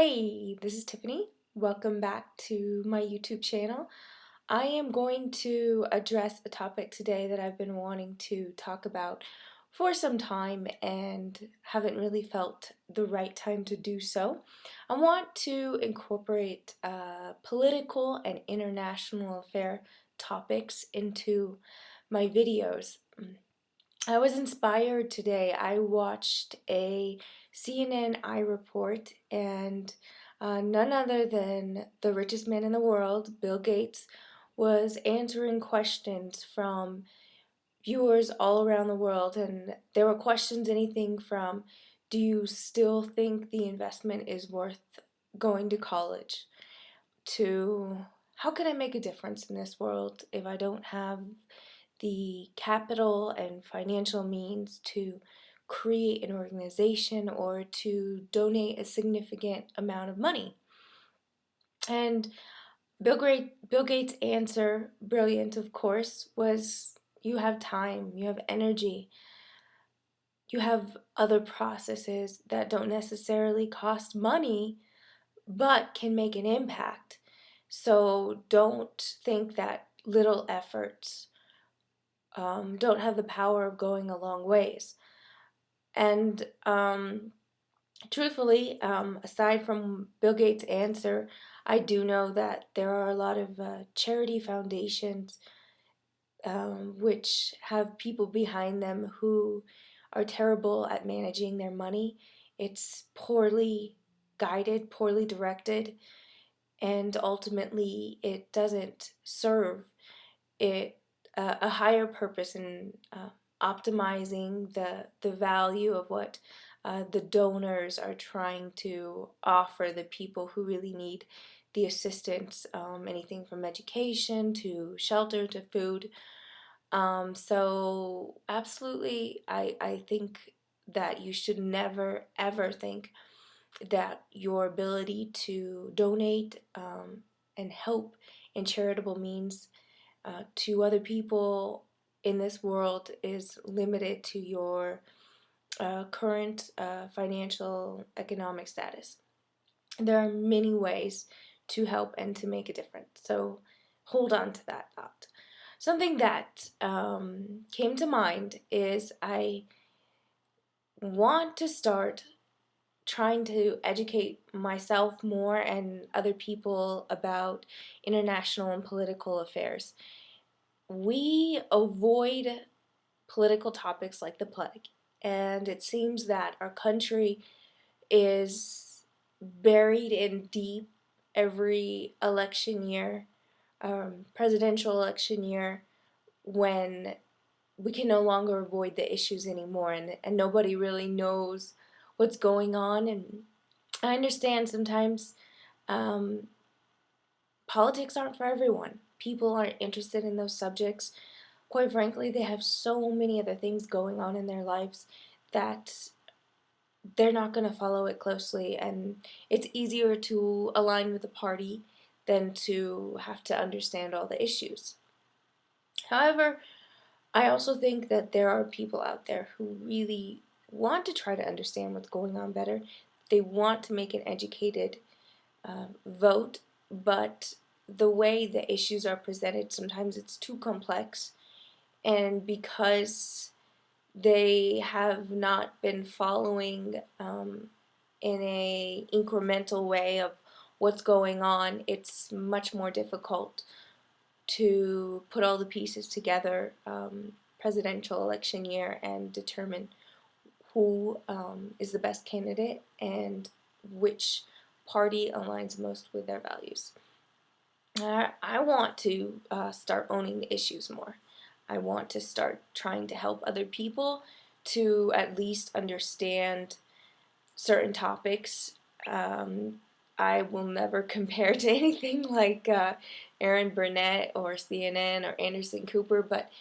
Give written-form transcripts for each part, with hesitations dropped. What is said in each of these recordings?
Hey, this is Tiffany. Welcome back to my YouTube channel. I am going to address a topic today that I've been wanting to talk about for some time and haven't really felt the right time to do so. I want to incorporate political and international affair topics into my videos. I was inspired today. I watched a CNN report, and none other than the richest man in the world, Bill Gates, was answering questions from viewers all around the world. And there were questions anything from, do you still think the investment is worth going to college? To, how can I make a difference in this world if I don't have the capital and financial means to create an organization or to donate a significant amount of money? And Bill Gates' answer, brilliant of course, was you have time, you have energy, you have other processes that don't necessarily cost money but can make an impact. So don't think that little efforts don't have the power of going a long ways. And truthfully, aside from Bill Gates' answer, I do know that there are a lot of charity foundations which have people behind them who are terrible at managing their money. It's poorly guided, poorly directed, and ultimately it doesn't serve it a higher purpose in optimizing the value of what the donors are trying to offer the people who really need the assistance, anything from education to shelter to food. So absolutely, I think that you should never ever think that your ability to donate and help in charitable means to other people in this world is limited to your current financial economic status. There are many ways to help and to make a difference. So hold on to that thought. Something that came to mind is I want to start trying to educate myself more and other people about international and political affairs. We avoid political topics like the plague, and it seems that our country is buried in deep every election year, presidential election year, when we can no longer avoid the issues anymore, and nobody really knows what's going on. And I understand sometimes um, politics aren't for everyone. People aren't interested in those subjects. Quite frankly, they have so many other things going on in their lives that they're not going to follow it closely, and it's easier to align with a party than to have to understand all the issues. However, I also think that there are people out there who really want to try to understand what's going on better. They want to make an educated vote, but the way the issues are presented, sometimes it's too complex, and because they have not been following in a incremental way of what's going on, it's much more difficult to put all the pieces together presidential election year and determine who is the best candidate and which party aligns most with their values. I want to start owning the issues more. I want to start trying to help other people to at least understand certain topics. I will never compare to anything like Aaron Burnett or CNN or Anderson Cooper, but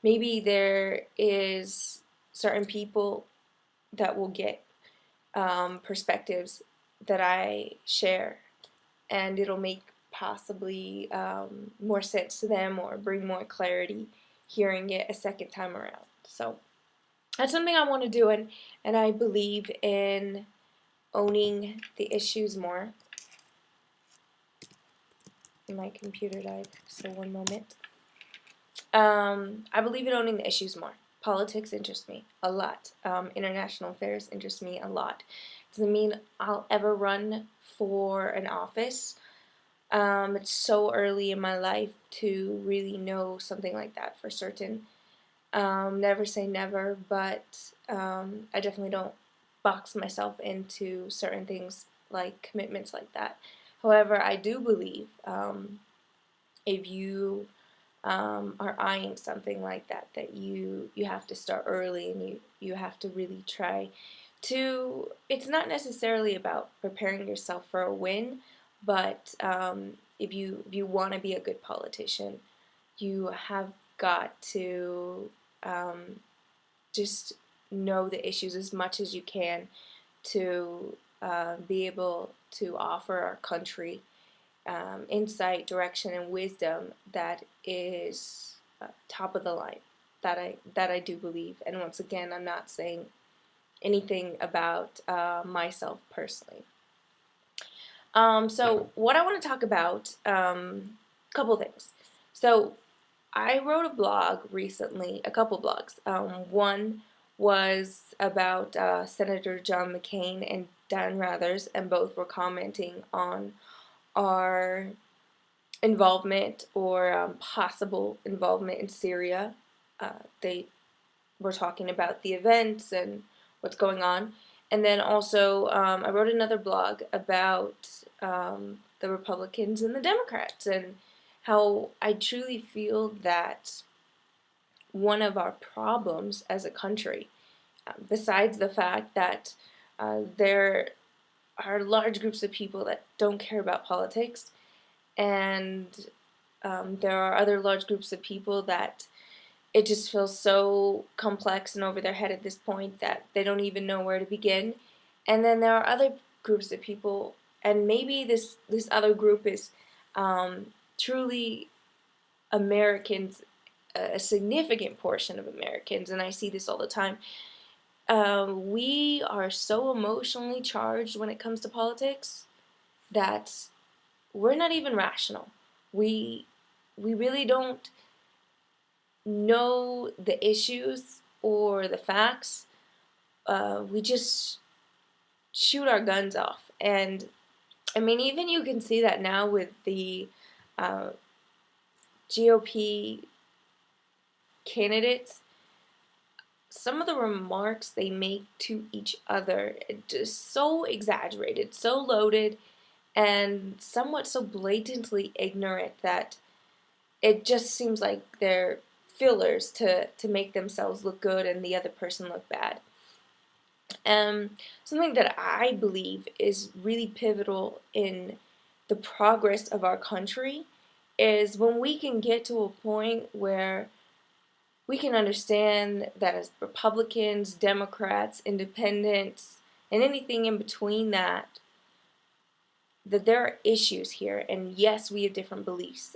maybe there is certain people that will get perspectives that I share, and it'll make possibly more sense to them or bring more clarity hearing it a second time around. So that's something I want to do, and I believe in owning the issues more. My computer died, so one moment. I believe in owning the issues more. Politics interests me a lot. International affairs interest me a lot. Doesn't mean I'll ever run for an office. It's so early in my life to really know something like that for certain. Never say never, but I definitely don't box myself into certain things like commitments like that. However, I do believe if you are eyeing something like that, that you have to start early, and you have to really try to. It's not necessarily about preparing yourself for a win, but if you want to be a good politician, you have got to just know the issues as much as you can to be able to offer our country insight, direction, and wisdom that is top of the line. That I do believe. And once again, I'm not saying anything about myself personally. So what I want to talk about, couple things. So I wrote a blog recently, a couple blogs. One was about Senator John McCain and Dan Rathers, and both were commenting on our involvement or possible involvement in Syria. They were talking about the events and what's going on. And then also, I wrote another blog about the Republicans and the Democrats, and how I truly feel that one of our problems as a country, besides the fact that there are large groups of people that don't care about politics, and there are other large groups of people that it just feels so complex and over their head at this point that they don't even know where to begin. And then there are other groups of people, and maybe this other group is truly Americans, a significant portion of Americans, and I see this all the time. We are so emotionally charged when it comes to politics that we're not even rational. We really don't know the issues or the facts. We just shoot our guns off. And I mean, even you can see that now with the GOP candidates. Some of the remarks they make to each other are just so exaggerated, so loaded, and somewhat so blatantly ignorant that it just seems like they're fillers to make themselves look good and the other person look bad. Something that I believe is really pivotal in the progress of our country is when we can get to a point where we can understand that as Republicans, Democrats, Independents, and anything in between that there are issues here. And yes, we have different beliefs,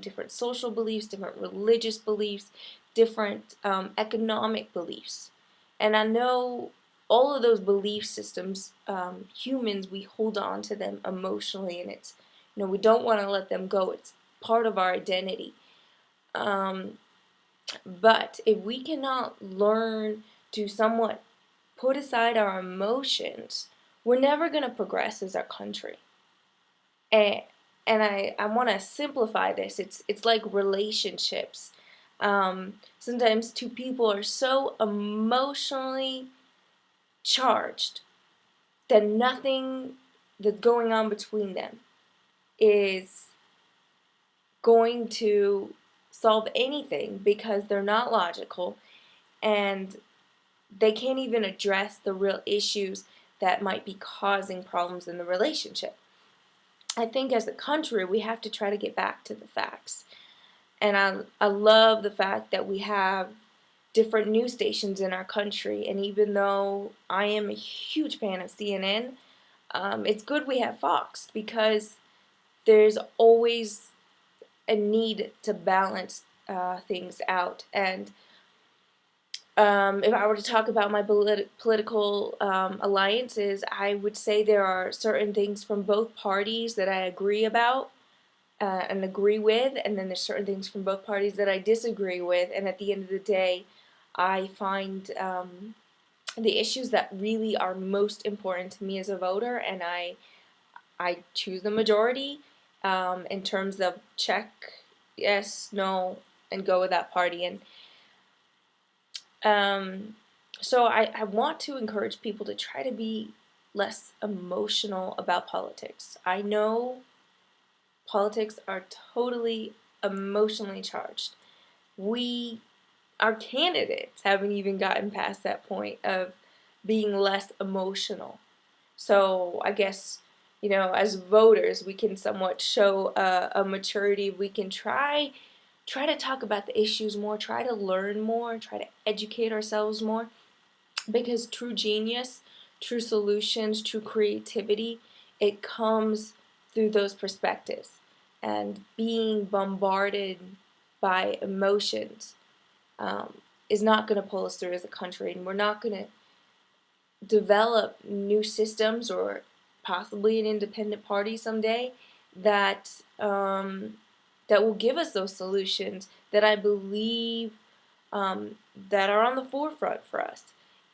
different social beliefs, different religious beliefs, different economic beliefs. And I know all of those belief systems, humans, we hold on to them emotionally, and it's, we don't want to let them go. It's part of our identity. But if we cannot learn to somewhat put aside our emotions, we're never going to progress as our country. And I want to simplify this. It's like relationships. Sometimes two people are so emotionally charged that nothing that's going on between them is going to solve anything, because they're not logical and they can't even address the real issues that might be causing problems in the relationship. I think as a country we have to try to get back to the facts. And I love the fact that we have different news stations in our country, and even though I am a huge fan of CNN, it's good we have Fox, because there's always a need to balance things out. And If I were to talk about my political alliances, I would say there are certain things from both parties that I agree about and agree with, and then there's certain things from both parties that I disagree with, and at the end of the day, I find the issues that really are most important to me as a voter, and I choose the majority in terms of check, yes, no, and go with that party. And so I want to encourage people to try to be less emotional about politics. I know politics are totally emotionally charged. Our candidates haven't even gotten past that point of being less emotional. So I guess, as voters, we can somewhat show a maturity. We can try to talk about the issues more, try to learn more, try to educate ourselves more, because true genius, true solutions, true creativity, it comes through those perspectives. And being bombarded by emotions is not going to pull us through as a country, and we're not going to develop new systems or possibly an independent party someday that that will give us those solutions that I believe that are on the forefront for us.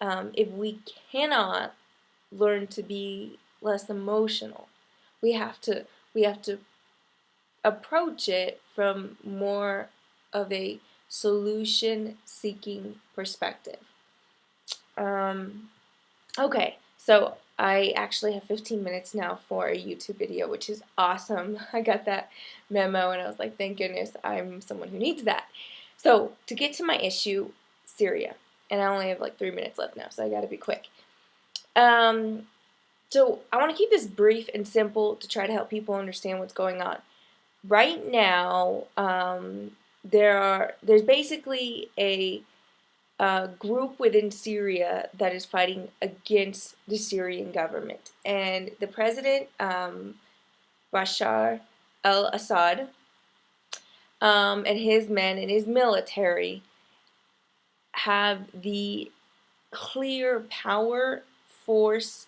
If we cannot learn to be less emotional, we have to approach it from more of a solution-seeking perspective. Okay, so I actually have 15 minutes now for a YouTube video, which is awesome. I got that memo and I was like, thank goodness I'm someone who needs that. So to get to my issue, Syria, and I only have like 3 minutes left now, so I gotta be quick. So I want to keep this brief and simple to try to help people understand what's going on. Right now, there's basically a group within Syria that is fighting against the Syrian government. And the president, Bashar al-Assad, and his men and his military have the clear power, force,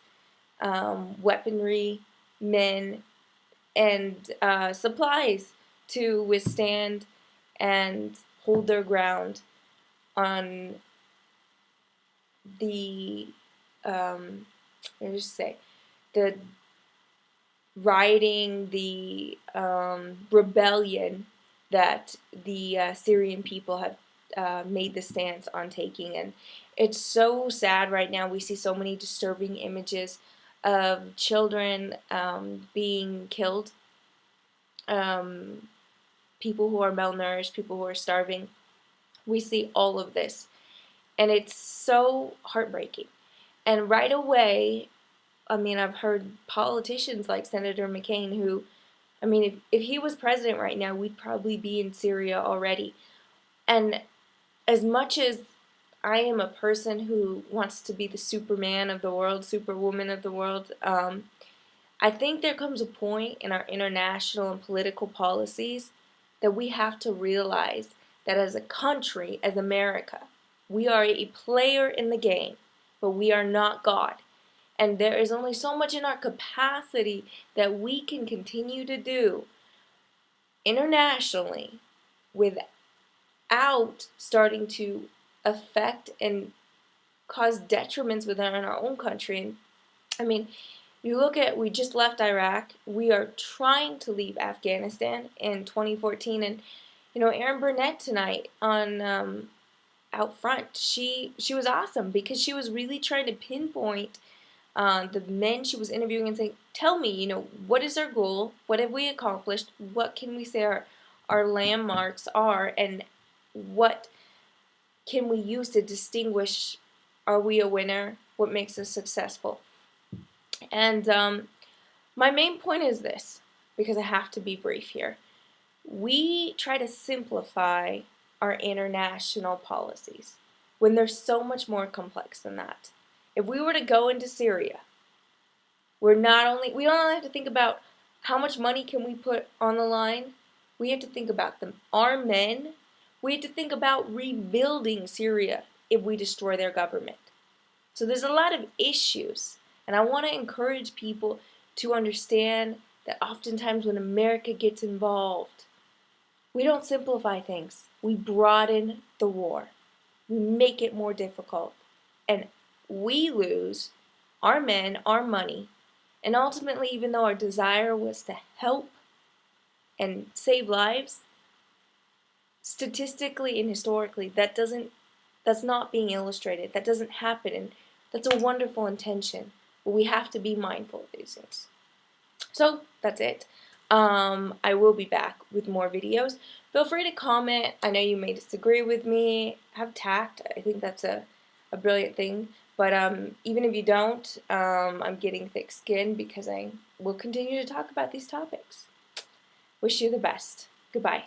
weaponry, men, and supplies to withstand and hold their ground on the the rioting, the rebellion that the Syrian people have made the stance on taking. And it's so sad right now. We see so many disturbing images of children being killed, people who are malnourished, people who are starving. We see all of this, and it's so heartbreaking. And right away, I mean, I've heard politicians like Senator McCain who, I mean, if he was president right now, we'd probably be in Syria already. And as much as I am a person who wants to be the Superman of the world, Superwoman of the world, I think there comes a point in our international and political policies that we have to realize that as a country, as America, we are a player in the game, but we are not God. And there is only so much in our capacity that we can continue to do internationally without starting to affect and cause detriments within our own country. And I mean, you look at, we just left Iraq. We are trying to leave Afghanistan in 2014. And, Erin Burnett tonight on Out Front, she was awesome because she was really trying to pinpoint the men she was interviewing and saying, tell me, what is our goal? What have we accomplished? What can we say our landmarks are? And what can we use to distinguish, are we a winner? What makes us successful? And my main point is this, because I have to be brief here. We try to simplify our international policies when they're so much more complex than that. If we were to go into Syria, we don't only have to think about how much money can we put on the line. We have to think about our men. We have to think about rebuilding Syria. if we destroy their government. So there's a lot of issues, and I want to encourage people to understand that oftentimes when America gets involved, we don't simplify things. We broaden the war. We make it more difficult. And we lose our men, our money, and ultimately, even though our desire was to help and save lives, statistically and historically, that's not being illustrated. That doesn't happen, and that's a wonderful intention. But we have to be mindful of these things. So that's it. I will be back with more videos. Feel free to comment. I know you may disagree with me. Have tact. I think that's a brilliant thing. But even if you don't, I'm getting thick skin because I will continue to talk about these topics. Wish you the best. Goodbye.